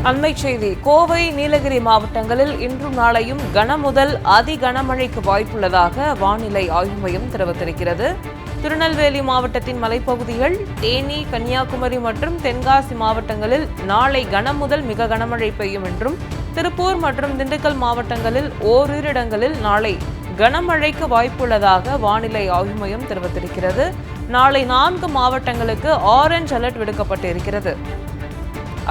அண்மை செய்தி. கோவை, நீலகிரி மாவட்டங்களில் இன்றும் நாளையும் கனமுதல் அதி கனமழைக்கு வாய்ப்புள்ளதாக வானிலை ஆய்வு மையம் தெரிவித்திருக்கிறது. திருநெல்வேலி மாவட்டத்தின் மலைப்பகுதிகள், தேனி, கன்னியாகுமரி மற்றும் தென்காசி மாவட்டங்களில் நாளை கனமுதல் மிக கனமழை பெய்யும் என்றும், திருப்பூர் மற்றும் திண்டுக்கல் மாவட்டங்களில் ஓரிரு இடங்களில் நாளை கனமழைக்கு வாய்ப்புள்ளதாக வானிலை ஆய்வு மையம் தெரிவித்திருக்கிறது. நாளை 4 மாவட்டங்களுக்கு ஆரஞ்ச் அலர்ட் விடுக்கப்பட்டிருக்கிறது.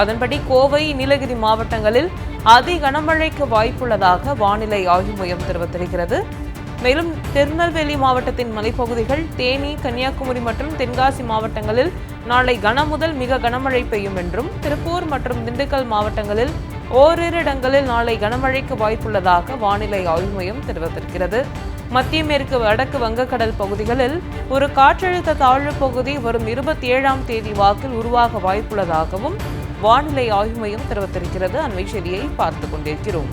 அதன்படி கோவை, நீலகிரி மாவட்டங்களில் அதி கனமழைக்கு வாய்ப்புள்ளதாக வானிலை ஆய்வு மையம் தெரிவித்திருக்கிறது. மேலும் திருநெல்வேலி மாவட்டத்தின் மலைப்பகுதிகள், தேனி, கன்னியாகுமரி மற்றும் தென்காசி மாவட்டங்களில் நாளை கனமுதல் மிக கனமழை பெய்யும் என்றும், திருப்பூர் மற்றும் திண்டுக்கல் மாவட்டங்களில் ஓரிரு இடங்களில் நாளை கனமழைக்கு வாய்ப்புள்ளதாக வானிலை ஆய்வு மையம் தெரிவித்திருக்கிறது. மத்திய மேற்கு வடக்கு வங்கக்கடல் பகுதிகளில் ஒரு காற்றழுத்த தாழ்வு பகுதி வரும் 27ஆம் தேதி வாக்கில் உருவாக வாய்ப்புள்ளதாகவும் வானிலை ஆய்வு மையம் தெரிவித்திருக்கிறது. அண்மை செய்தியை பார்த்துக் கொண்டிருக்கிறோம்.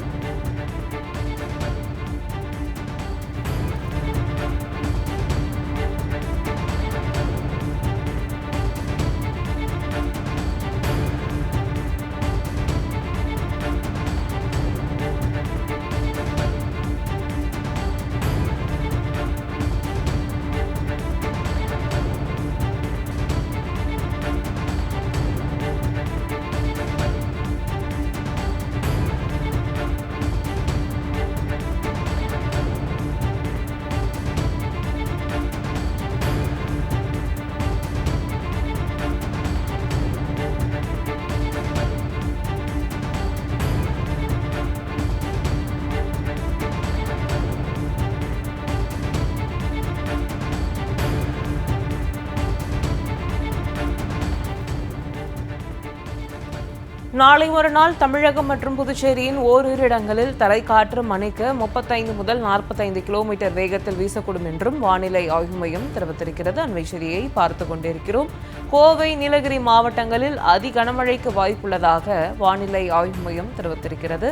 நாளை மறுநாள் தமிழகம் மற்றும் புதுச்சேரியின் ஓரிரு இடங்களில் தரைக்காற்று மணிக்கு 35 முதல் 45 கிலோமீட்டர் வேகத்தில் வீசக்கூடும் என்றும் வானிலை ஆய்வு மையம் தெரிவித்திருக்கிறது. அண்மை செய்தியை பார்த்துக் கொண்டிருக்கிறோம். கோவை, நீலகிரி மாவட்டங்களில் அதி கனமழைக்கு வாய்ப்புள்ளதாக வானிலை ஆய்வு மையம் தெரிவித்திருக்கிறது.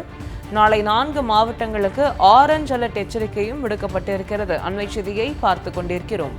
நாளை 4 மாவட்டங்களுக்கு ஆரஞ்ச் அலர்ட் எச்சரிக்கையும் விடுக்கப்பட்டிருக்கிறது. அண்மை செய்தியை பார்த்துக் கொண்டிருக்கிறோம்.